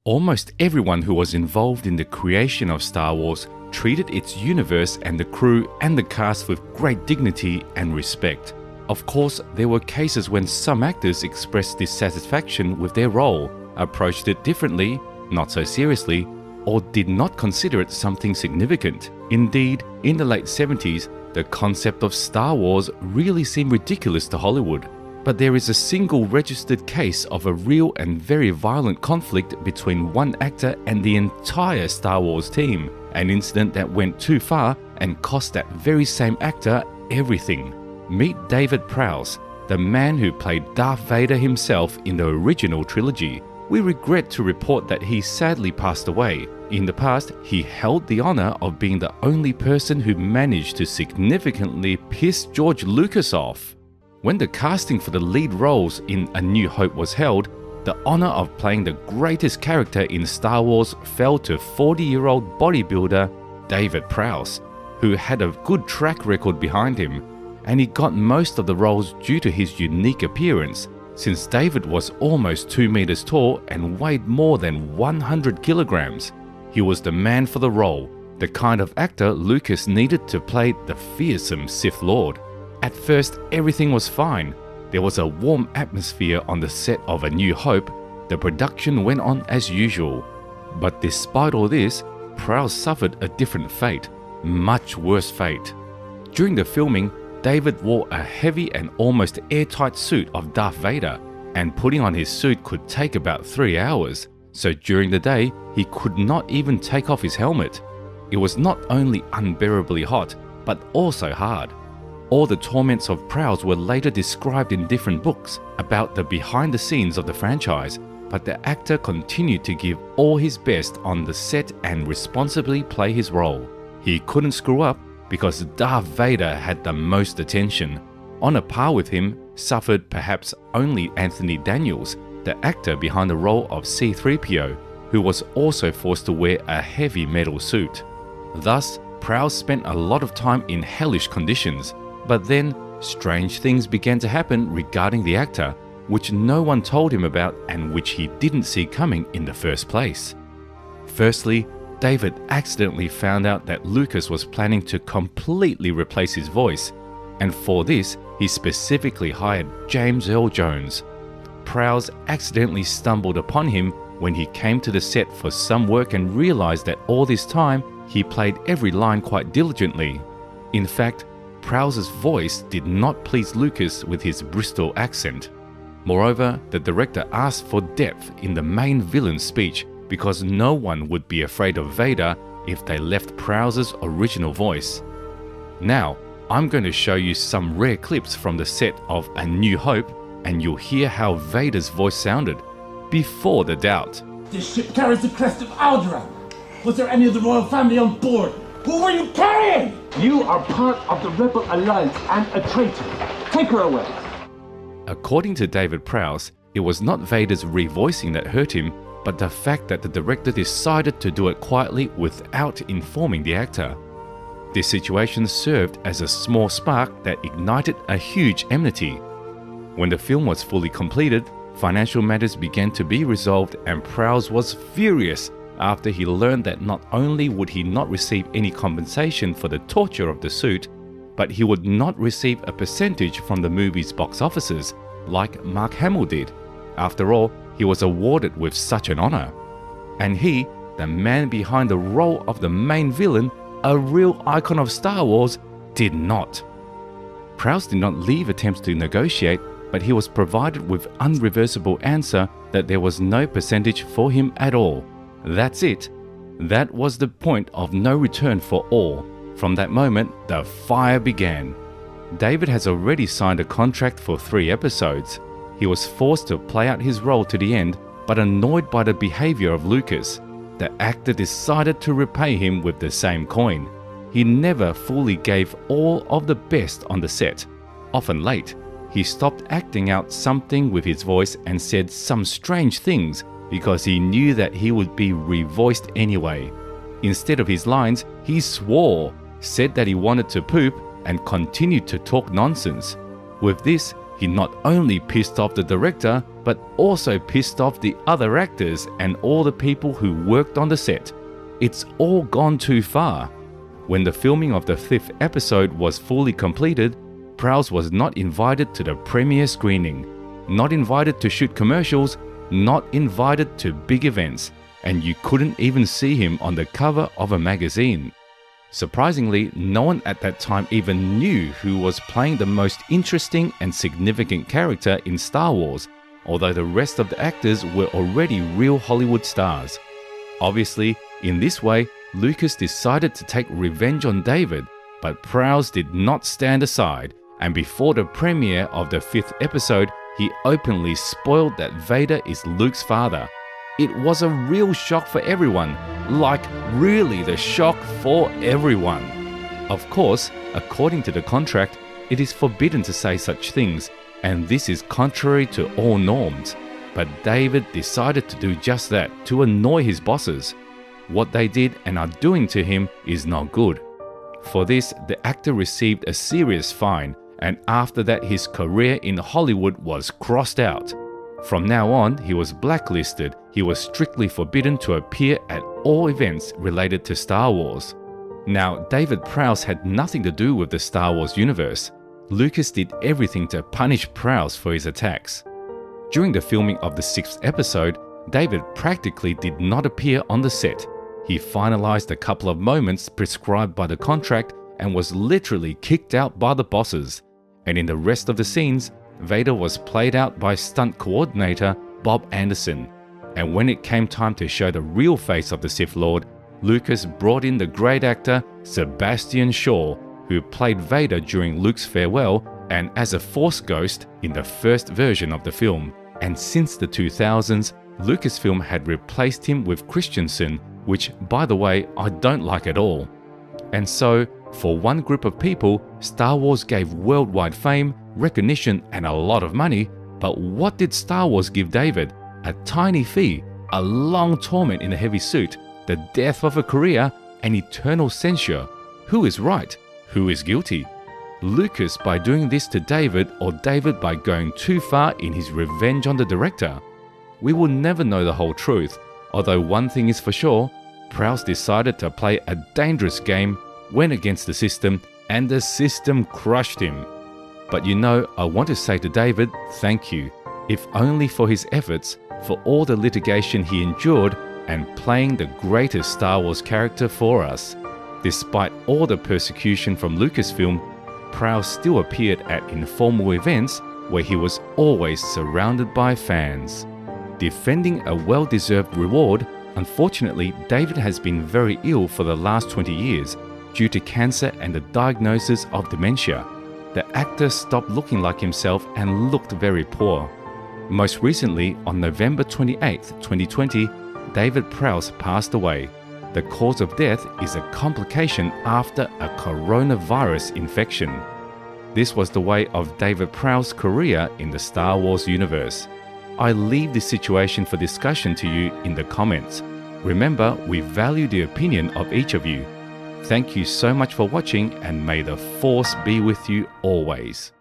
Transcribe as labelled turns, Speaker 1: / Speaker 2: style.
Speaker 1: Almost everyone who was involved in the creation of Star Wars treated its universe and the crew and the cast with great dignity and respect. Of course, there were cases when some actors expressed dissatisfaction with their role, approached it differently, not so seriously, or did not consider it something significant. Indeed, in the late 70s, the concept of Star Wars really seemed ridiculous to Hollywood. But there is a single registered case of a real and very violent conflict between one actor and the entire Star Wars team, an incident that went too far and cost that very same actor everything. Meet David Prowse, the man who played Darth Vader himself in the original trilogy. We regret to report that he sadly passed away. In the past, he held the honor of being the only person who managed to significantly piss George Lucas off. When the casting for the lead roles in A New Hope was held, the honor of playing the greatest character in Star Wars fell to 40-year-old bodybuilder David Prowse, who had a good track record behind him, and he got most of the roles due to his unique appearance, since David was almost 2 meters tall and weighed more than 100 kilograms. He was the man for the role, the kind of actor Lucas needed to play the fearsome Sith Lord. At first, everything was fine. There was a warm atmosphere on the set of A New Hope. The production went on as usual. But despite all this, Prowse suffered a different fate, much worse fate. During the filming, David wore a heavy and almost airtight suit of Darth Vader, and putting on his suit could take about 3 hours. So during the day, he could not even take off his helmet. It was not only unbearably hot, but also hard. All the torments of Prowse were later described in different books about the behind the scenes of the franchise, but the actor continued to give all his best on the set and responsibly play his role. He couldn't screw up because Darth Vader had the most attention. On a par with him suffered perhaps only Anthony Daniels, the actor behind the role of C-3PO, who was also forced to wear a heavy metal suit. Thus, Prowse spent a lot of time in hellish conditions. But then, strange things began to happen regarding the actor, which no one told him about and which he didn't see coming in the first place. Firstly, David accidentally found out that Lucas was planning to completely replace his voice, and for this, he specifically hired James Earl Jones. Prowse accidentally stumbled upon him when he came to the set for some work and realized that all this time, he played every line quite diligently. In fact, Prowse's voice did not please Lucas with his Bristol accent. Moreover, the director asked for depth in the main villain's speech because no one would be afraid of Vader if they left Prowse's original voice. Now, I'm going to show you some rare clips from the set of A New Hope, and you'll hear how Vader's voice sounded, before the doubt.
Speaker 2: This ship carries the crest of Alderaan. Was there any of the royal family on board? Who were you carrying?
Speaker 3: You are part of the Rebel Alliance and a traitor. Take her away.
Speaker 1: According to David Prowse, it was not Vader's revoicing that hurt him, but the fact that the director decided to do it quietly without informing the actor. This situation served as a small spark that ignited a huge enmity. When the film was fully completed, financial matters began to be resolved and Prowse was furious after he learned that not only would he not receive any compensation for the torture of the suit, but he would not receive a percentage from the movie's box offices, like Mark Hamill did. After all, he was awarded with such an honor. And he, the man behind the role of the main villain, a real icon of Star Wars, did not. Prowse did not leave attempts to negotiate, but he was provided with unreversible answer that there was no percentage for him at all. That's it. That was the point of no return for all. From that moment, the fire began. David has already signed a contract for 3 episodes. He was forced to play out his role to the end, but annoyed by the behavior of Lucas, the actor decided to repay him with the same coin. He never fully gave all of the best on the set. Often late, he stopped acting out something with his voice and said some strange things because he knew that he would be revoiced anyway. Instead of his lines, he swore, said that he wanted to poop, and continued to talk nonsense. With this, he not only pissed off the director, but also pissed off the other actors and all the people who worked on the set. It's all gone too far. When the filming of the 5th episode was fully completed, Prowse was not invited to the premiere screening, not invited to shoot commercials, not invited to big events, and you couldn't even see him on the cover of a magazine. Surprisingly, no one at that time even knew who was playing the most interesting and significant character in Star Wars, although the rest of the actors were already real Hollywood stars. Obviously, in this way, Lucas decided to take revenge on David, but Prowse did not stand aside, and before the premiere of the 5th episode, he openly spoiled that Vader is Luke's father. It was a real shock for everyone, like really the shock for everyone. Of course, according to the contract, it is forbidden to say such things, and this is contrary to all norms. But David decided to do just that, to annoy his bosses. What they did and are doing to him is not good. For this, the actor received a serious fine, and after that his career in Hollywood was crossed out. From now on, he was blacklisted. He was strictly forbidden to appear at all events related to Star Wars. Now, David Prowse had nothing to do with the Star Wars universe. Lucas did everything to punish Prowse for his attacks. During the filming of the 6th episode, David practically did not appear on the set. He finalized a couple of moments prescribed by the contract and was literally kicked out by the bosses. And in the rest of the scenes, Vader was played out by stunt coordinator Bob Anderson. And when it came time to show the real face of the Sith Lord, Lucas brought in the great actor Sebastian Shaw, who played Vader during Luke's farewell and as a Force ghost in the first version of the film. And since the 2000s, Lucasfilm had replaced him with Christensen, which, by the way, I don't like at all. And so, for one group of people, Star Wars gave worldwide fame, recognition, and a lot of money. But what did Star Wars give David? A tiny fee, a long torment in a heavy suit, the death of a career, and eternal censure. Who is right? Who is guilty? Lucas by doing this to David, or David by going too far in his revenge on the director? We will never know the whole truth, although one thing is for sure, Prowse decided to play a dangerous game, went against the system, and the system crushed him. But you know, I want to say to David, thank you, if only for his efforts, for all the litigation he endured, and playing the greatest Star Wars character for us. Despite all the persecution from Lucasfilm, Prowse still appeared at informal events where he was always surrounded by fans. Defending a well-deserved reward, unfortunately, David has been very ill for the last 20 years due to cancer and the diagnosis of dementia. The actor stopped looking like himself and looked very poor. Most recently, on November 28, 2020, David Prowse passed away. The cause of death is a complication after a coronavirus infection. This was the way of David Prowse's career in the Star Wars universe. I leave this situation for discussion to you in the comments. Remember, we value the opinion of each of you. Thank you so much for watching, and may the Force be with you always.